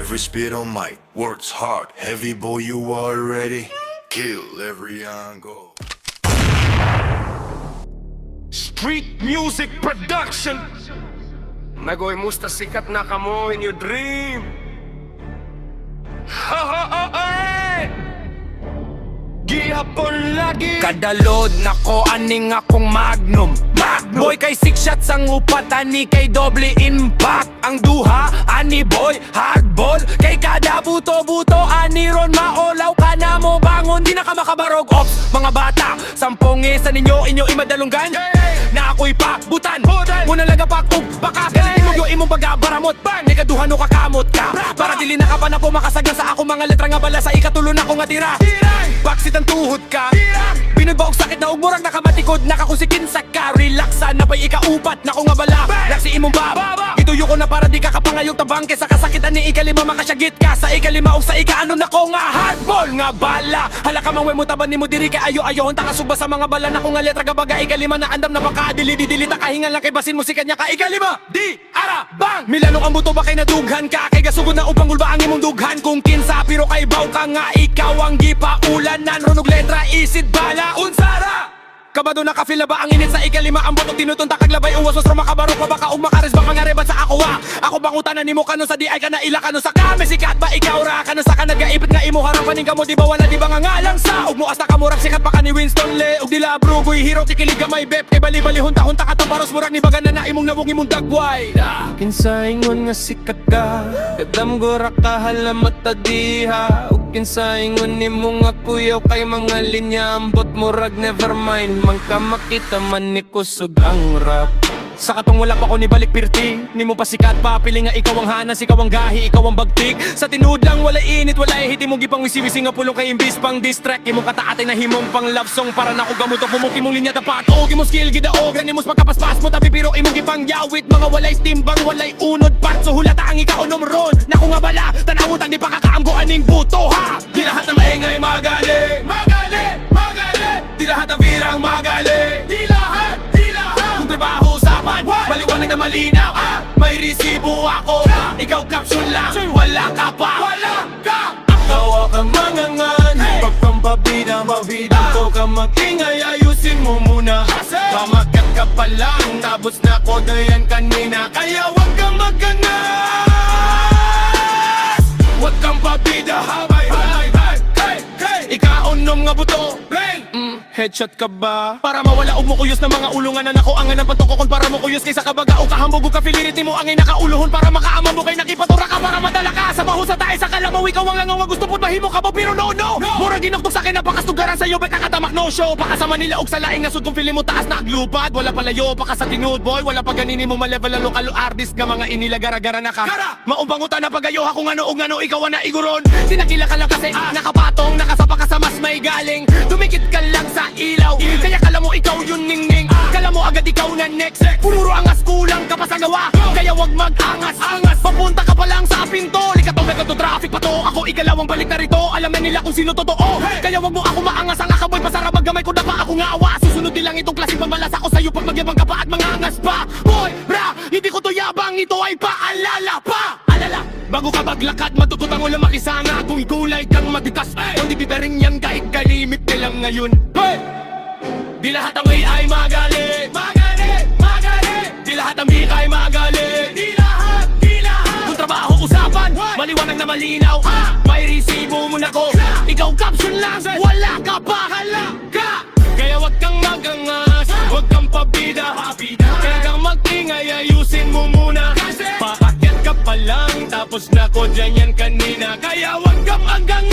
every spit on mic. Works hard, heavy boy, you already kill every angle. Street music production. Nagoy musta sikat na kamo in your dream. Ha ha ha ha. Gihapon lagi kadalod nako aning akong magnum. Boy kay six shots ang upat, ani kay doble impact. Ang duha, ani boy, hardball. Kay kada buto-buto, ani ron maolaw ka na mo bangon. Di na ka makabarog, ops, mga bata. Sampung isa ninyo, inyo imadalunggan. Na ako'y pa, butan, muna lagapak, baka galing mo yung imong pagabaramot. Ni kaduhan o kakamot ka, para dili na ka pa na pumakasagyan sa ako mga letra nga bala sa ikatulo na ko nga tira. Baksit ang tuhod ka, pinagbaog sakit na ugmurag nakamatikod. Nakakusikin sa ka, relaxan na pa'y ikaupat na ko nga bala. Laksi imong baba, ituyo ko na para di ka kapangayog tabang. Kesa kasakitan ni ikalima makasyagit ka sa ikalima o sa ikaano na ko nga hardball nga bala. Hala ka mang mo taban ni mo diri kay ayo-ayo. Hunta ka suba sa mga bala na ko nga letra gabaga ikalima na andam na baka dili-dili takahingan lang kay basin musika niya ka ikalima. Di ara bang milanong ang buto ba kay nadughan ka kay gasugod na upang ulba ang imong dughan. Kung kinsa pero kay baw ka nga ikaw ang gipaulanan. Runog letra isid bala unsara. Kabado na ka-feel na ba ang init sa ikalima? Ang botok tinutunta kaglabay uwas was makabaro pa baka umakares ba mangarebat sa ako ha? Ako bang utanan nimo kanon sa di ay ka na ila kanon sa kami sikat ba ikaw ra kanon sa ka nagaipit nga imo harapan ka mo di ba wala di ba nga ngalang sa ug mo asta ka murag sikat pa ka ni Winston Le ug dila brugoy hero tikilig ka may bep kay bali-bali hunta-hunta ka tamparos murag ni bagana na imong nabong imong dagway. Kinsa ingon nga sikat ka kadam gora ka halamat ta diha ug kinsa ingon nimo nga kuyaw kay mga linya ambot murag never mind. Man ka makita man ni kusog ang rap. Sa katong wala pa ko ni balik pirti. Ni mo pa sikat pa pili nga ikaw ang hanas, ikaw ang gahi, ikaw ang bagtik. Sa tinuod lang wala init, wala hiti mong gipang wisi-wisi nga pulong kay imbis pang distract. Imong kataatay na himong pang love song para na ko gamutok mo imong linya tapat. O imong skill gidaog ganimos pagkapaspas mo tabi pero imong gipang yawit. Mga walay timbang, walay unod part. So hulata ang ikaw numron. Nako nga bala, tanawutan di pa kakaamgo aning buto ha. Di lahat ng maingay magali, magali, magali. Di lahat ng virang magali, di lahat, di lahat. Kung trabaho usapan, maliwanag na malinaw may resibo ako, ikaw caption lang, wala ka pa, wala ka. Tawa ka mangangan, pagpampabida, mabida ko ka magingay, ayusin mo muna. Pamagat ka pa lang, tapos na ko dayan kanina. Kaya wag kang maganas, wag kang pabida, habay, habay, hey, hey. Ikaonom nga buto, headshot ka ba? Para mawala og mo kuyos na mga ulungan na nako angan ang pantokokon para mo kuyos kaysa kabaga o kahambog o kafilirit mo angay nakauluhon para makaamam mo kay nakipatura ka para madala ka sa bahusa tayo sa kalamaw ikaw ang langaw nga gusto po't mahimo ka ba pero no mura ginoktok sa akin napakastugaran sa'yo bet nakatamak no show baka sa Manila og sa laing nga sud kung feeling mo taas na aglupad wala palayo baka sa tinuod boy wala pa ganini mo ma-level na lokal artist ka mga inila gara-gara na ka maumbangutan na pagayo ako nga no ikaw na iguron sinakila ka lang kasi nakapatong nakasapa ka sa mas may galing dumikit ka lang sa ilaw kaya kala mo ikaw yun ningning kala mo agad ikaw na next puro angas kulang ka pa sa gawa kaya wag mag-angas papunta ka pa lang sa pinto likatong nagkato traffic pa to ako ikalawang balik na rito alam na nila kung sino totoo kaya wag mo ako maangas ang akaboy pasara maggamay ko na pa ako nga awa susunod nilang itong klaseng pambalas ako sa'yo pag magyabang ka pa at mangangas pa boy bra hindi ko to yabang ito ay paalala pa alala bago ka maglakad, matututang ulang makisanga. Kung gulay kang magitas, kung di bibering yan kahit kalimit nilang ngayon. Hey! Di lahat ng ay magali, magali, magali. Di lahat ng ay magali, di lahat, di lahat. Kung trabaho usapan, maliwanag na malinaw. May resibo mo na ko, ikaw caption lang, wala ka pa, hala ka. Kaya wag kang magangas, wag kang pabida. Kaya kang mag-ingay, ayusin mo muna. Paakyat ka pa lang, tapos na ko dyan yan kanina. Kaya wag kang magangas,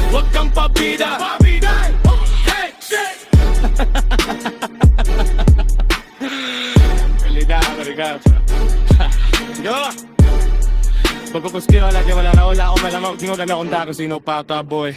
wag kang pabida. Hey, shit! Kaligaw. Yo! Pagkukuskiro lagi wala na ako malamang. Tingnan na kung tako sino pata boy.